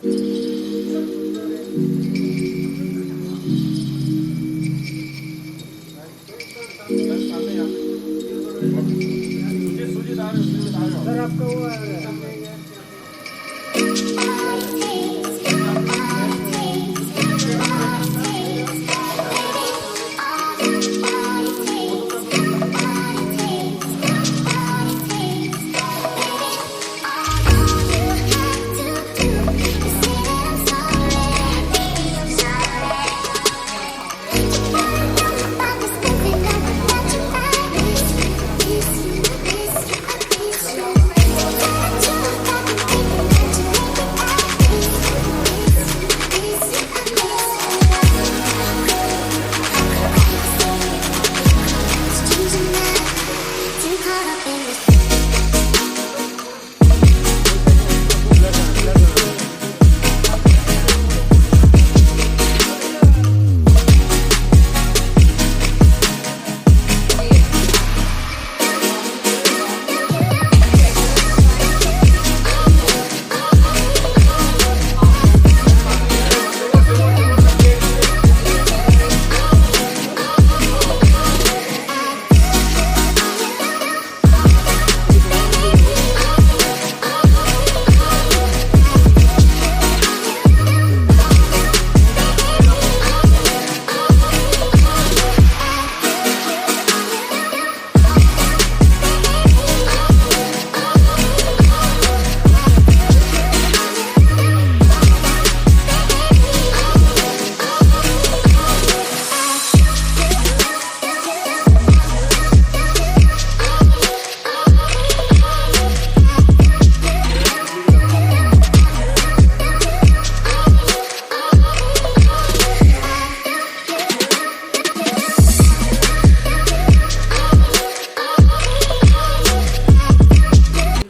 Sir आपका वो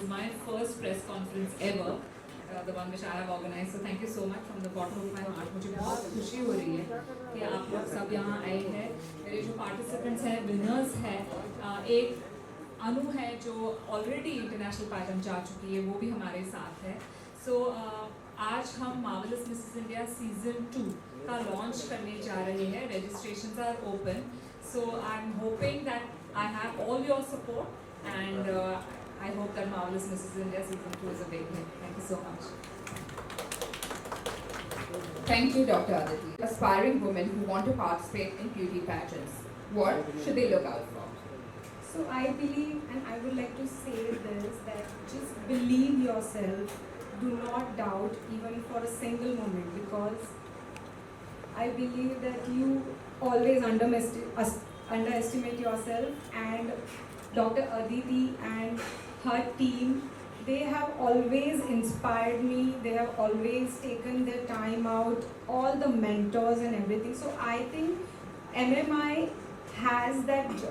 my first press conference ever, the one which I have organized. So thank you so much from the bottom of my heart. मुझे बहुत खुशी हो रही है कि आप लोग सब यहाँ आए हैं. मेरे जो participants हैं, winners हैं, एक अनु है जो ऑलरेडी इंटरनेशनल पैटर्न जा चुकी है, वो भी हमारे साथ है. सो आज हम मार्वलस मिसेस इंडिया सीजन 2 का लॉन्च करने जा रहे हैं. Registrations are open. So I am hoping that I have all your support and I hope that Marvelous Mrs. India season 2 is a big hit. Thank you so much. Thank you, Dr. Aditi. Aspiring women who want to participate in beauty pageants, what should they look out for? So I believe, and I would like to say this, that just believe yourself. Do not doubt even for a single moment, because I believe that you always underestimate yourself, and Dr. Aditi and her team, they have always inspired me. They have always taken their time out, all the mentors and everything. So I think MMI has that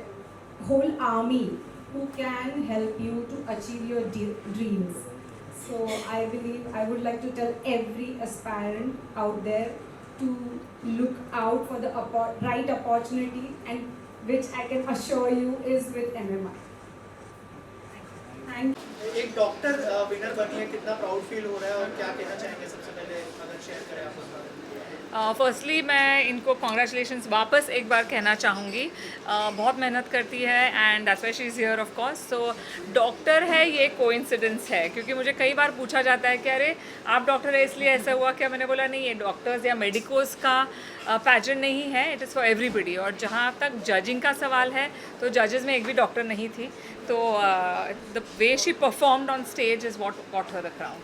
whole army who can help you to achieve your dreams. So I believe, I would like to tell every aspirant out there to look out for the right opportunity, and which I can assure you is with MMI. Thank you. एक doctor winner बनी है, कितना proud feel हो रहा है और क्या कहना चाहेंगे सबसे पहले, अगर शेयर करें आप उसका. फर्स्टली मैं इनको कॉन्ग्रेचुलेशंस वापस एक बार कहना चाहूँगी. बहुत मेहनत करती है and that's why she is here of course. So doctor है ये कोइंसिडेंस है, क्योंकि मुझे कई बार पूछा जाता है कि अरे आप डॉक्टर है इसलिए ऐसा हुआ क्या. मैंने बोला नहीं, ये डॉक्टर्स या मेडिकोस का पैजेंट नहीं है, इट इज़ फॉर एवरीबडी. और जहाँ तक जजिंग का सवाल है तो जजेस में एक भी डॉक्टर नहीं थी. तो the way she performed on stage is what got her the crown.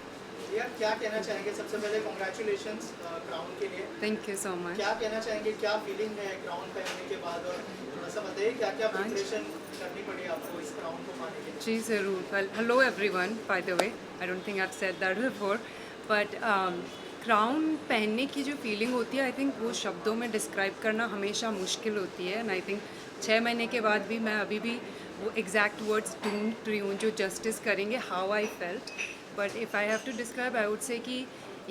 यार क्या कहना चाहेंगे सबसे पहले, कॉन्ग्रेचुलेशंस क्राउन के लिए. Thank you so much. क्या कहना चाहेंगे, क्या फीलिंग है क्राउन पहनने के बाद, और थोड़ा सा बताइए क्या क्या प्रिपरेशन करनी पड़ी आपको इस क्राउन को पाने के लिए. जी ज़रूर. Well hello everyone, by the way I don't think I have said that before, but crown पहनने की जो फीलिंग होती है, आई थिंक वो शब्दों में डिस्क्राइब करना हमेशा मुश्किल होती है. एंड आई थिंक 6 महीने के बाद भी मैं अभी भी वो एग्जैक्ट वर्ड्स ढूंढ रही हूँ जो जस्टिस करेंगे how I felt. But if I have to describe, I would say कि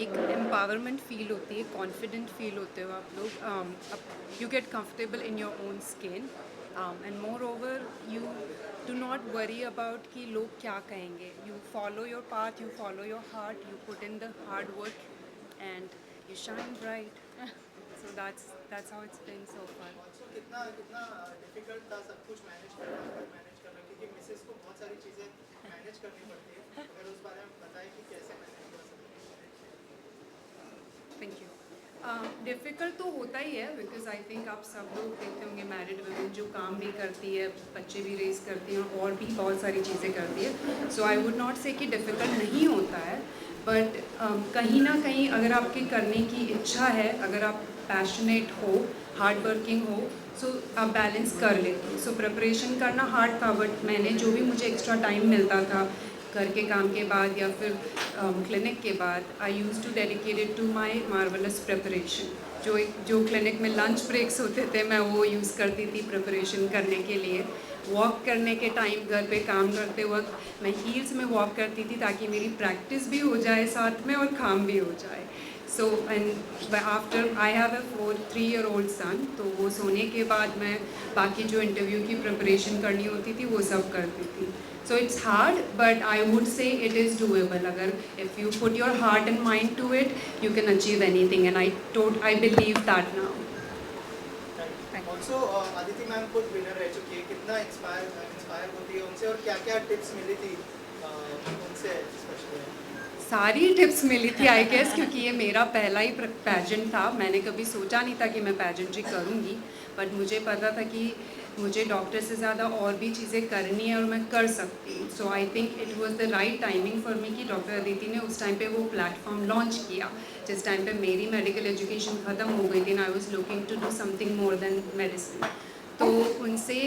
एक एम्पावरमेंट फील होती है, कॉन्फिडेंट फील होते हो आप लोग. You get comfortable in your own skin, and more over you do not worry about कि लोग क्या कहेंगे. You follow your path, you follow your heart, you put in the hard work and you shine bright. So that's how it's been so far. Also कितना कितना difficult था सब कुछ manage करना, घर मैनेज करना, क्योंकि मिसेस को बहुत सारी चीज़ें मैनेज करनी पड़ती है। अगर उस बारे में बताएं कि कैसे मैनेज कर सकते हैं। Thank you. डिफ़िकल्ट तो होता ही है, बिकॉज आई थिंक आप सब लोग देखते होंगे मैरिड वुमेन जो काम भी करती है, बच्चे भी रेज करती हैं और भी बहुत सारी चीज़ें करती है। सो आई वुड नॉट से कि डिफ़िकल्ट नहीं होता है, बट कहीं ना कहीं अगर आपके करने की इच्छा है, अगर आप पैशनेट हो, हार्ड वर्किंग हो, सो आप बैलेंस कर लेते हो। सो प्रिपरेशन करना हार्ड था, बट मैंने जो भी मुझे एक्स्ट्रा टाइम मिलता था घर के काम के बाद या फिर क्लिनिक के बाद, I use to dedicated to my marvellous preparation. जो क्लिनिक में लंच ब्रेक्स होते थे, मैं वो यूज़ करती थी प्रिपरेशन करने के लिए। वॉक करने के टाइम घर पे काम करते वक्त मैं हील्स में वॉक करती थी ताकि मेरी प्रैक्टिस भी हो जाए साथ में और काम भी हो जाए। So and after I have a 3-year-old सन, तो वो सोने के बाद मैं बाकी जो इंटरव्यू की प्रिपरेशन करनी होती थी वो सब करती थी। So it's hard, but I would say it is doable. अगर if you put your heart and mind to it, you can achieve anything, and I believe that now. Also Aditi ma'am खुद winner रह चुकी है, कितना inspire होती है उनसे और क्या क्या टिप्स मिली थी उनसे स्पेशली? सारी टिप्स मिली थी आई गेस, क्योंकि ये मेरा पहला ही पैजेंट था। मैंने कभी सोचा नहीं था कि मैं पैजेंट्री करूँगी, बट मुझे पता था कि मुझे डॉक्टर से ज़्यादा और भी चीज़ें करनी है और मैं कर सकती हूँ। So I think it was the right timing for me कि डॉक्टर अदिति ने उस टाइम पे वो प्लेटफॉर्म लॉन्च किया जिस टाइम पे मेरी मेडिकल एजुकेशन ख़त्म हो गई थी, and I was looking to do something more than medicine. तो उनसे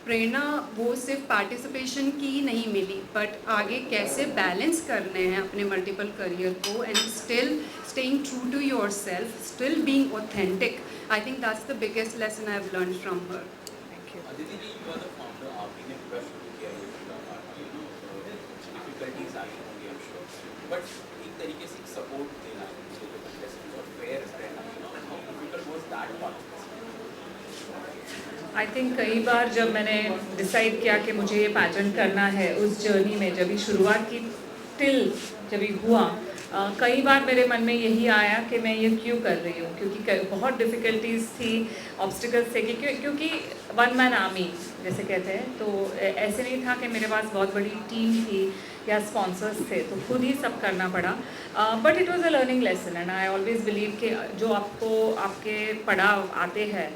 प्रेरणा वो सिर्फ पार्टिसिपेशन की ही नहीं मिली, बट आगे कैसे बैलेंस करने हैं अपने मल्टीपल करियर को and still staying true to yourself, still being authentic. I think that's the biggest lesson I have learn from her. Aditi ji, you are the founder, आप ही ने पूरा शुरू किया ये पूरा, डिफिकल्टीज आई होंगी आई एम श्योर, बट एक तरीके से सपोर्ट देना जो कंटेस्टेंट और फेयर रहना, how difficult was that part? I think कई बार जब मैंने डिसाइड किया कि मुझे ये पैटर्न करना है, उस जर्नी में जब ये शुरुआत की टिल जब ये हुआ, कई बार मेरे मन में यही आया कि मैं ये क्यों कर रही हूँ, क्योंकि बहुत डिफ़िकल्टीज़ थी, ऑब्स्टिकल्स थे, क्योंकि वन मैन आर्मी जैसे कहते हैं, तो ऐसे नहीं था कि मेरे पास बहुत बड़ी टीम थी या स्पॉन्सर्स थे, तो खुद ही सब करना पड़ा। But it was a learning lesson, and I always believe कि जो आपको आपके पड़ाव आते हैं,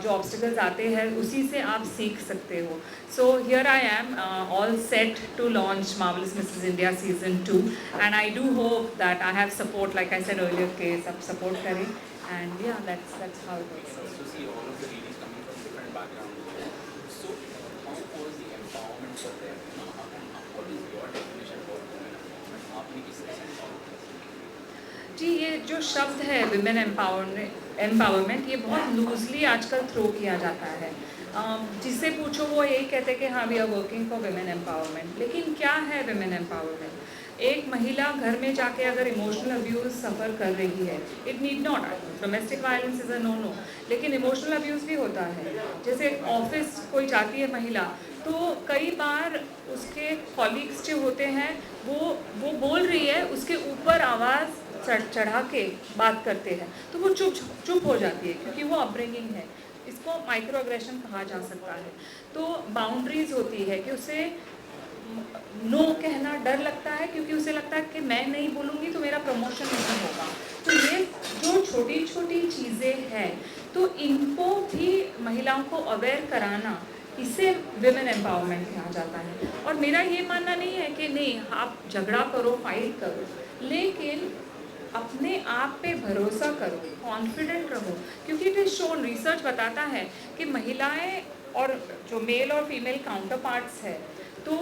जो ऑब्स्टिकल्स आते हैं, उसी से आप सीख सकते हो। So here I am all set to launch marvellous Mrs India season 2, and I do hope that I have support, like I said earlier, के सब सपोर्ट करें, and yeah that's how it works. So see all of the ladies coming from different backgrounds. So how was the empowerment for them? And what is your definition for women empowerment? आपने किस तरह से empower किया? जी, ये जो शब्द है women empowerment, ये बहुत लूजली आजकल थ्रो किया जाता है। जिससे पूछो वो यही कहते हैं कि हाँ, we are working for women empowerment, लेकिन क्या है विमेन एम्पावरमेंट? एक महिला घर में जाके अगर इमोशनल अब्यूज़ सफ़र कर रही है, it need not, domestic violence is a no, लेकिन इमोशनल अब्यूज़ भी होता है। जैसे ऑफिस कोई जाती है महिला, तो कई बार उसके कॉलीग्स जो होते हैं वो बोल रही है, उसके ऊपर आवाज़ चढ़ा के बात करते हैं, तो वो चुप हो जाती है, क्योंकि वो अपब्रिंगिंग है। इसको माइक्रो एग्रेशन कहा जा सकता है। तो बाउंड्रीज होती है कि उसे नो कहना डर लगता है, क्योंकि उसे लगता है कि मैं नहीं बोलूँगी तो मेरा प्रमोशन नहीं होगा। तो ये जो छोटी छोटी चीज़ें हैं, तो इनको भी महिलाओं को अवेयर कराना, इसे विमेन एम्पावरमेंट कहा जाता है। और मेरा ये मानना नहीं है कि नहीं आप झगड़ा करो, फाइट करो, लेकिन अपने आप पे भरोसा करो, कॉन्फिडेंट रहो, क्योंकि इट इज शोन, रिसर्च बताता है कि महिलाएं और जो मेल और फीमेल काउंटर पार्ट्स है, तो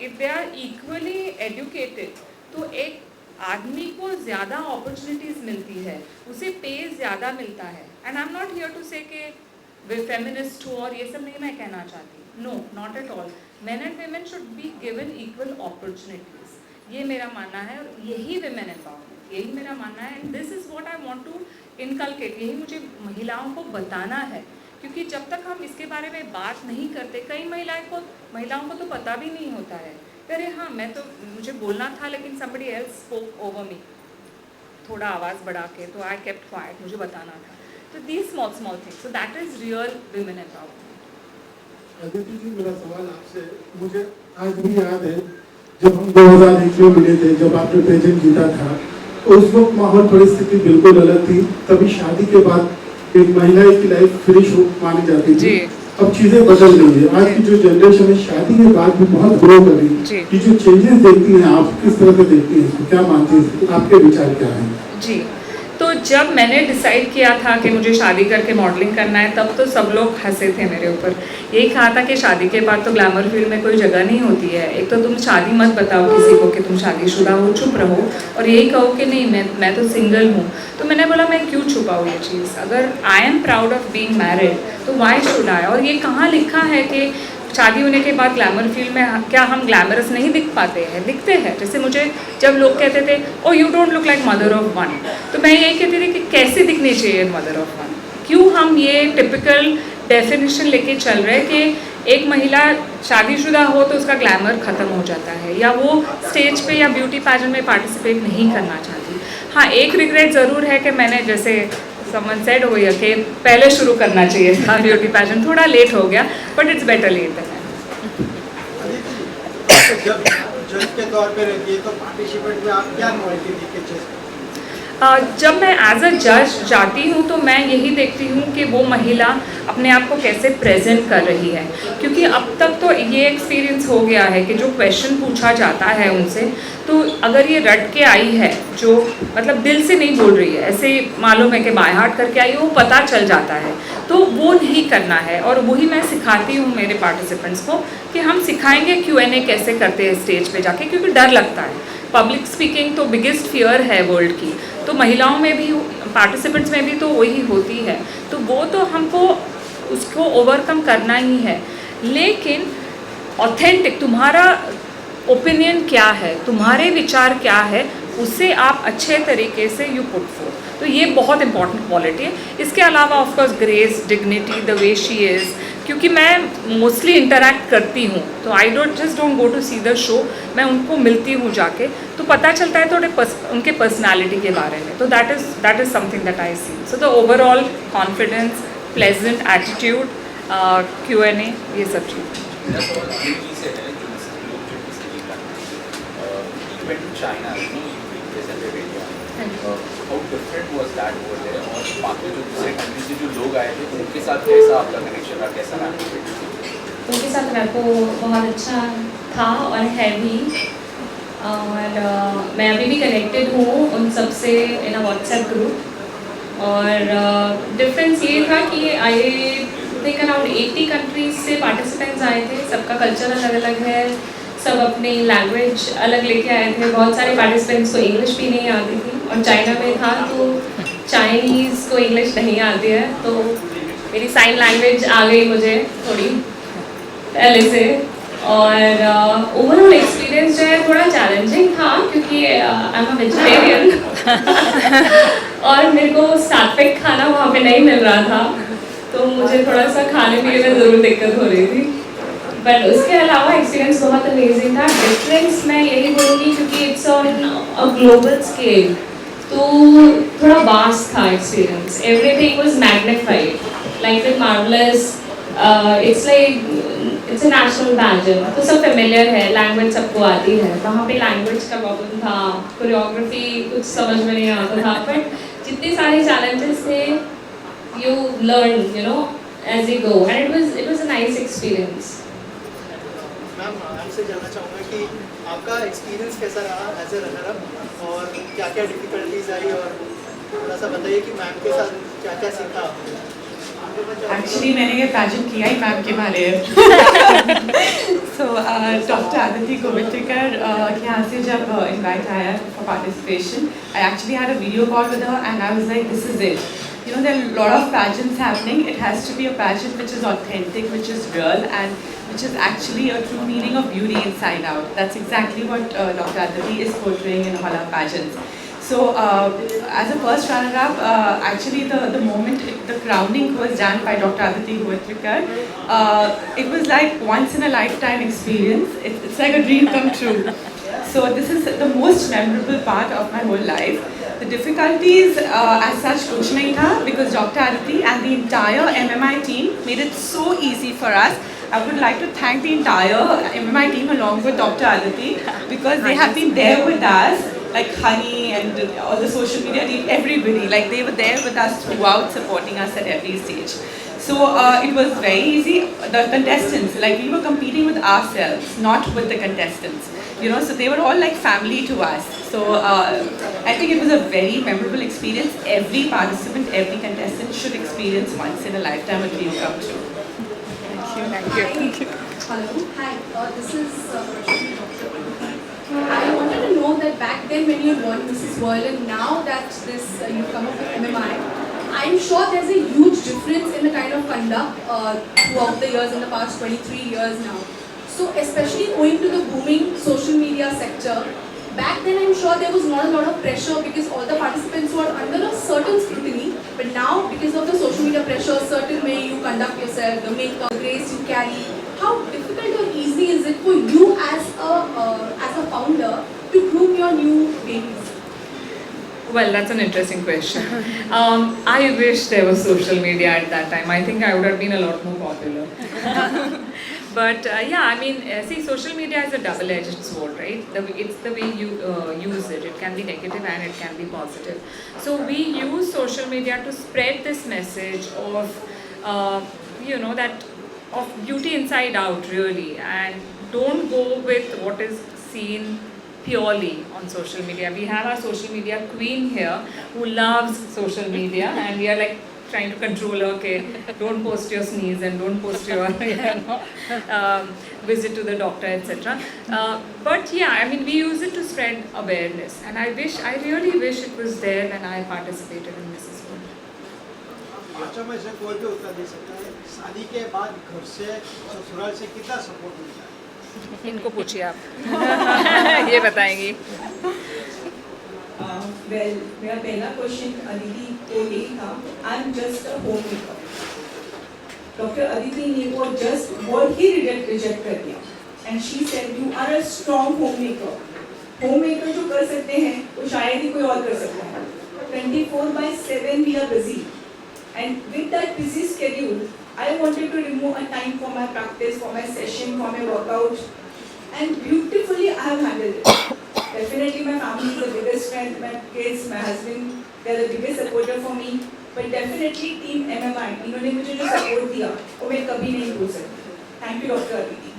if they are equally educated, तो एक आदमी को ज़्यादा अपॉर्चुनिटीज़ मिलती है, उसे पे ज़्यादा मिलता है। And I am not here to say कि वे फेमिनिस्ट हो और ये सब नहीं मैं कहना चाहती, no, not at all. Men and women should be given equal opportunities, ये मेरा मानना है, और यही विमेन एम्पावरमेंट, यही मेरा मानना है, and this is what I want to inculcate, यही मुझे महिलाओं को बताना है। क्योंकि जब तक हम इसके बारे में बात नहीं करते, कई महिलाओं को तो पता भी नहीं होता है, अरे हाँ, मुझे बोलना था लेकिन somebody else spoke over me। थोड़ा आवाज़ बढ़ा के, तो आई केप्ट क्वाइट, मुझे बताना था. तो these small small things, so that is real women empowerment. Aditi ji, मेरा सवाल आपसे, मुझे आज भी याद है जब हम 2001 में मिले थे, जब आपने पेजेंट जीता था, उस वक्त माहौल परिस्थिति बिल्कुल अलग थी. तभी शादी के बाद एक महिला की लाइफ फिनिश मानी जाती थी. अब चीजें बदल रही है. आज की जो जनरेशन है शादी के बाद भी बहुत ग्रो कर रही है. ये जो चेंजेस देखती हैं आप, किस तरह से देखती हैं, क्या मानती हैं, आपके विचार क्या हैं? जी, तो जब मैंने डिसाइड किया था कि मुझे शादी करके मॉडलिंग करना है, तब तो सब लोग हंसे थे मेरे ऊपर. यही कहा था कि शादी के बाद तो ग्लैमर फील्ड में कोई जगह नहीं होती है. एक तो तुम शादी मत बताओ किसी को कि तुम शादीशुदा हो, चुप रहो, और यही कहो कि नहीं मैं तो सिंगल हूँ. तो मैंने बोला मैं क्यों छुपाऊँ ये चीज़. अगर I am proud of being married, तो वाई शुड आई. और ये कहाँ लिखा है कि शादी होने के बाद ग्लैमर फील्ड में क्या हम ग्लैमरस नहीं दिख पाते हैं? दिखते हैं. जैसे मुझे जब लोग कहते थे oh you don't look like mother of one, तो मैं यही कहती थी कि कैसे दिखनी चाहिए मदर ऑफ वन. क्यों हम ये टिपिकल डेफिनेशन लेके चल रहे हैं कि एक महिला शादीशुदा हो तो उसका ग्लैमर ख़त्म हो जाता है, या वो स्टेज पे या ब्यूटी पैजेंट में पार्टिसिपेट नहीं करना चाहती. हाँ, एक रिग्रेट ज़रूर है कि मैंने, जैसे समवन सेड हो या कि पहले शुरू करना चाहिए था ब्यूटी पैजेंट, थोड़ा लेट हो गया, but it's better late than never. जब जज के तौर पे रहती है तो पार्टिसिपेंट में आप क्या क्वालिटी देखते हैं? जब मैं एज अ जज जाती हूँ तो मैं यही देखती हूँ कि वो महिला अपने आप को कैसे प्रेजेंट कर रही है. क्योंकि अब तक तो ये एक्सपीरियंस हो गया है कि जो क्वेश्चन पूछा जाता है उनसे, तो अगर ये रट के आई है, जो मतलब दिल से नहीं बोल रही है, ऐसे मालूम है कि बाय हार्ट करके आई है, वो पता चल जाता है, तो वो नहीं करना है. और वही मैं सिखाती हूँ मेरे पार्टिसिपेंट्स को कि हम सिखाएंगे Q&A कैसे करते हैं स्टेज पे जाके, क्योंकि डर लगता है. पब्लिक स्पीकिंग तो बिगेस्ट फियर है वर्ल्ड की, तो महिलाओं में भी, पार्टिसिपेंट्स में भी तो वही होती है. तो वो तो हमको उसको ओवरकम करना ही है. लेकिन ऑथेंटिक तुम्हारा ओपिनियन क्या है, तुम्हारे विचार क्या है, उसे आप अच्छे तरीके से यू पुट फोर्थ. तो ये बहुत इंपॉर्टेंट क्वालिटी है. इसके अलावा of course grace, dignity, the way she is. क्योंकि मैं मोस्टली इंटरेक्ट करती हूँ, तो I don't go to see the show. मैं उनको मिलती हूँ जाके, तो पता चलता है थोड़े उनके पर्सनालिटी के बारे में. तो that is something that I see. So the overall confidence, pleasant attitude, Q&A, ये सब चीज़. मेरा सवाल दिल्ली से है, जो लोग जो किसी का went to China, you know, you represented India. How different was that over there? और बाकी जो दूसरे कंट्री से जो लोग आए थे, उनके साथ कैसा आपका कनेक्शन रहा, कैसा रहा? उनके साथ रैपो बहुत अच्छा था और है भी. और मैं अभी भी कनेक्टेड हूँ उन सब से इन अ व्हाट्सएप ग्रुप. और डिफरेंस ये था कि आई थिंक अराउंड 80 कंट्रीज से पार्टिसिपेंट्स आए थे. सबका कल्चर अलग अलग है, सब अपनी लैंग्वेज अलग लेके आए थे. बहुत सारे पार्टिसिपेंट्स को इंग्लिश भी नहीं आती थी, और चाइना में था तो चाइनीज़ को इंग्लिश नहीं आती है, तो मेरी साइन लैंग्वेज आ गई मुझे थोड़ी पहले से. और ओवरऑल एक्सपीरियंस जो है थोड़ा चैलेंजिंग था, क्योंकि आई एम अ वेजिटेरियन और मेरे को सात्विक खाना वहाँ पे नहीं मिल रहा था, तो मुझे थोड़ा सा खाने पीने में ज़रूर दिक्कत हो रही थी. बट उसके अलावा एक्सपीरियंस बहुत अमेजिंग था. डिफरेंस मैं यही बोलूँगी क्योंकि it's on a global scale, तो थोड़ा वास्ट था experience. Everything was magnified like it marvellous. It's a national pageant, तो सब फेमिलियर है, लैंग्वेज सबको आती है. वहाँ पे लैंग्वेज का प्रॉब्लम था, कोरियोग्राफी कुछ समझ में नहीं आता था, बट जितने सारे चैलेंजेस थे you learn, you know, as you go, and it was a nice experience. Ma'am, आपसे जानना चाहूँगा कि आपका एक्सपीरियंस कैसा रहा एज ए रनर अप, और क्या क्या डिफिकल्टीज आई, और थोड़ा सा बताइए कि मैम के साथ क्या क्या सीखा आपने. एक्चुअली मैंने ये पैजेंट किया ही मैम के माले. सो डॉक्टर आदिति गोविंदकर यहाँ से जब इनवाइट आया for participation, I actually had a video call with her and I was like this is it. You know, there are a lot of pageants happening. It has to be a pageant which is authentic, which is real, and which is actually a true meaning of beauty inside out. That's exactly what Dr. Aditi is portraying in all our pageants. So, as a first runner-up, actually the moment the crowning was done by Dr. Aditi Govitrikar, it was like once in a lifetime experience. It's like a dream come true. So this is the most memorable part of my whole life. The difficult difficulties as such kuch nahi tha, because Dr. Aditi and the entire MMI team made it so easy for us. I would like to thank the entire MMI team along with Dr. Aditi, because they have been there with us, like Honey and all the social media team, everybody, like they were there with us throughout, supporting us at every stage. So it was very easy. The contestants, like we were competing with ourselves, not with the contestants. You know, so they were all like family to us. So I think it was a very memorable experience. Every participant, every contestant should experience once in a lifetime a dream come true. Thank you. Hello. Hi. This is Rashmi, Dr. Aditi. I wanted to know that back then when you won Mrs. World and now that you've come up with MMI, I'm sure there's a huge difference in the kind of conduct throughout the years, in the past 23 years now. So especially owing to the booming social media sector, back then I'm sure there was not a lot of pressure because all the participants were under a certain scrutiny. But now, because of the social media pressure, certain way you conduct yourself, the makeup, the grace you carry, how difficult or easy is it for you as a founder to groom your new babies? Well, that's an interesting question. I wish there was social media at that time. I think I would have been a lot more popular. But yeah, I mean, see, social media is a double-edged sword, right? It's the way you use it. It can be negative and it can be positive. So we use social media to spread this message of, you know, that of beauty inside out, really. And don't go with what is seen purely on social media. We have our social media queen here who loves social media, and we are like trying to control her, okay, don't post your sneeze and don't post your visit to the doctor, etc. But yeah, I mean, we use it to spread awareness, and I really wish it was there when I participated in Mrs. World. बच्चों में से कोई भी उत्तर दे सकता है, शादी के बाद घर से ससुराल से कितना सपोर्ट मिलता है? इनको पूछिए आप ये बताएंगी. Well, मेरा पहला क्वेश्चन अदिति को यही था, I am just a home maker. Doctor Aditi ने वो जस्ट वर्ड ही रिजेक्ट कर दिया, and she said you are a strong home maker. Home maker जो कर सकते हैं वो शायद ही कोई और कर सकता है. 24/7 we are busy, and with that busy schedule I wanted to remove a time for my practice, for my session, for my workout, and beautifully I have handled it. Definitely my family is the biggest strength, my kids, my husband, they are the biggest supporter for me. But definitely team MMI, इन्होंने मुझे जो support दिया, वो मैं कभी नहीं भूल सकती. Thank you, Dr. Aditi.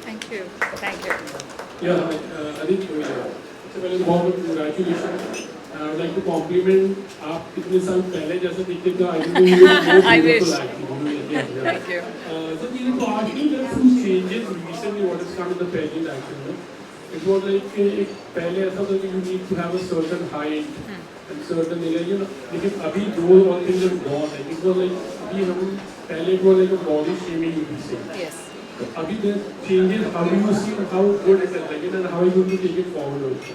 Thank you. Thank you. Yeah, Aditi, सबसे पहले तो बहुत congratulations. I would like to compliment आप कितने साल पहले जैसे दिखते थे, I wish. Thank you. So we need to ask you that some changes recently what has come in the pageant actually. It was like पहले ऐसा था कि you need to have a certain height and certain you know, लेकिन अभी दो और things have gone. Like it was like अभी हम पहले it was like a body shaming you could say. Yes. तो अभी the changes, how do you see how good is it like and how are you going to take it forward also?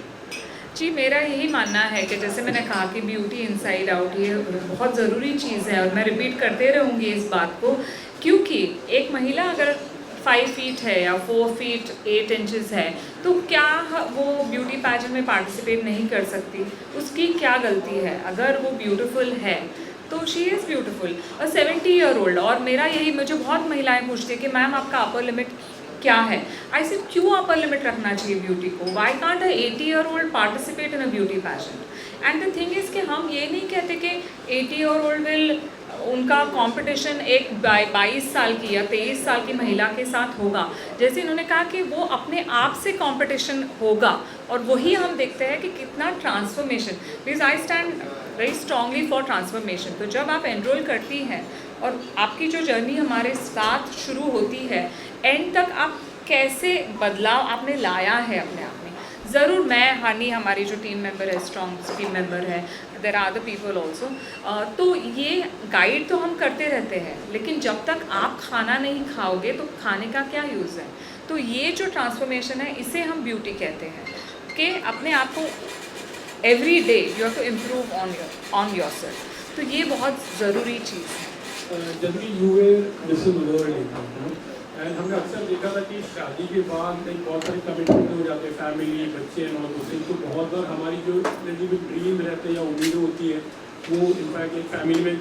जी, मेरा यही मानना है कि जैसे मैंने कहा कि ब्यूटी इनसाइड आउट ये बहुत ज़रूरी चीज़ है, और मैं रिपीट करते रहूँगी इस बात को, क्योंकि एक महिला अगर 5 फीट है या 4 फीट 8 इंचेस है तो क्या वो ब्यूटी पैजेंट में पार्टिसिपेट नहीं कर सकती? उसकी क्या गलती है? अगर वो ब्यूटीफुल है तो शी इज़ ब्यूटीफुल. और 70 ईयर ओल्ड, और मेरा यही, मुझे बहुत महिलाएं पूछती है कि मैम आपका अपर लिमिट क्या है? आई सेड क्यों अपर लिमिट रखना चाहिए ब्यूटी को? Why can't uh 80 year old participate in a beauty pageant? And the thing is कि हम ये नहीं कहते कि 80 ईयर ओल्ड विल उनका कंपटीशन एक 22 साल की या 23 साल की महिला के साथ होगा. जैसे इन्होंने कहा कि वो अपने आप से कंपटीशन होगा, और वही हम देखते हैं कि कितना transformation, because I stand very strongly for transformation. तो जब आप एनरोल करती हैं और आपकी जो जर्नी हमारे साथ शुरू होती है, एंड तक आप कैसे बदलाव आपने लाया है अपने आप में. ज़रूर मैं, हानि हमारी जो टीम मेंबर है, स्ट्रॉन्ग टीम मेंबर है, there are other people also, तो ये गाइड तो हम करते रहते हैं, लेकिन जब तक आप खाना नहीं खाओगे तो खाने का क्या यूज़ है? तो ये जो ट्रांसफॉर्मेशन है इसे हम ब्यूटी कहते हैं, कि अपने आप को every day you have to improve on yourself. तो ये बहुत ज़रूरी चीज़ है. Generally, you were Mrs. World, and हमने अक्सर देखा था कि शादी के बाद एक बहुत सारे कमिटमेंट हो जाते हैं, फैमिली, बच्चे एंड ऑल दोस, तो बहुत बार हमारी जो ड्रीम रहते हैं या उम्मीदें होती है वो इनफैक्ट एक फैमिली में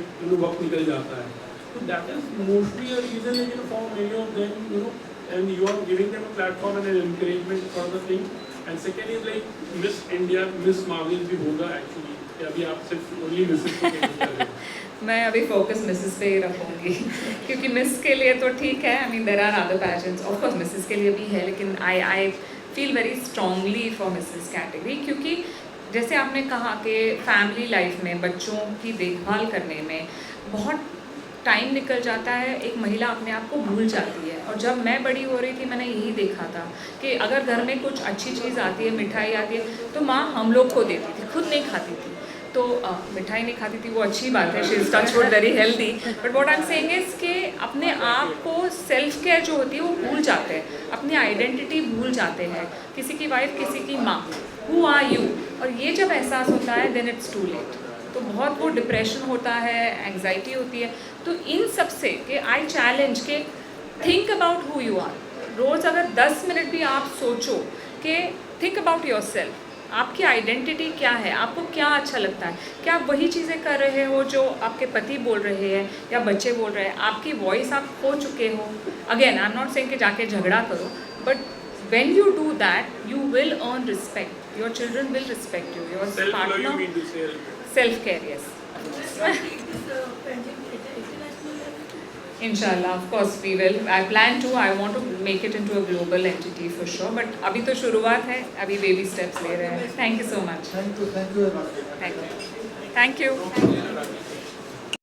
वक्त निकल जाता है. तो that is mostly a reason for many of them, and you are giving them a platform and an encouragement for the thing. And second is like Miss India, Miss Marvel भी होगा actually. अभी आप सिर्फ only Misses को कैसे कर रहे हैं? मैं अभी फोकस मिसेस पे ही रखूँगी क्योंकि मिस के लिए तो ठीक है, I mean there are other pageants, of course Mrs के लिए भी है, लेकिन I feel very strongly for Mrs category, क्योंकि जैसे आपने कहा कि फैमिली लाइफ में बच्चों की देखभाल करने में बहुत टाइम निकल जाता है, एक महिला अपने आप को भूल जाती है. और जब मैं बड़ी हो रही थी मैंने यही देखा था कि अगर घर में कुछ अच्छी चीज़ आती है, मिठाई आती है, तो माँ हम लोग को देती थी, खुद नहीं खाती थी. तो मिठाई नहीं खाती थी वो अच्छी बात है, she is touch wood very healthy, but what I am saying is कि अपने आप को सेल्फ केयर जो होती है वो भूल जाते हैं, अपनी आइडेंटिटी भूल जाते हैं. किसी की वाइफ, किसी की माँ, हु आर यू, और ये जब एहसास होता है देन इट्स टू लेट. तो बहुत वो डिप्रेशन होता है, एंग्जाइटी होती है. तो इन सब से कि आई चैलेंज के think about who you are. रोज़ अगर 10 मिनट भी आप सोचो कि थिंक अबाउट योर सेल्फ, आपकी आइडेंटिटी क्या है, आपको क्या अच्छा लगता है, क्या आप वही चीज़ें कर रहे हो जो आपके पति बोल रहे हैं या बच्चे बोल रहे हैं, आपकी वॉइस आप खो चुके हो. Again I am not saying कि जाके झगड़ा करो, but when you do that you will earn respect, your children will respect you, your partner. You mean to say self care, yes. Inshallah, of course we will. I plan to. I want to make it into a global entity for sure. But अभी तो शुरुआत है, अभी baby steps ले रहे हैं. Thank you so much. Thank you very much. Thank you.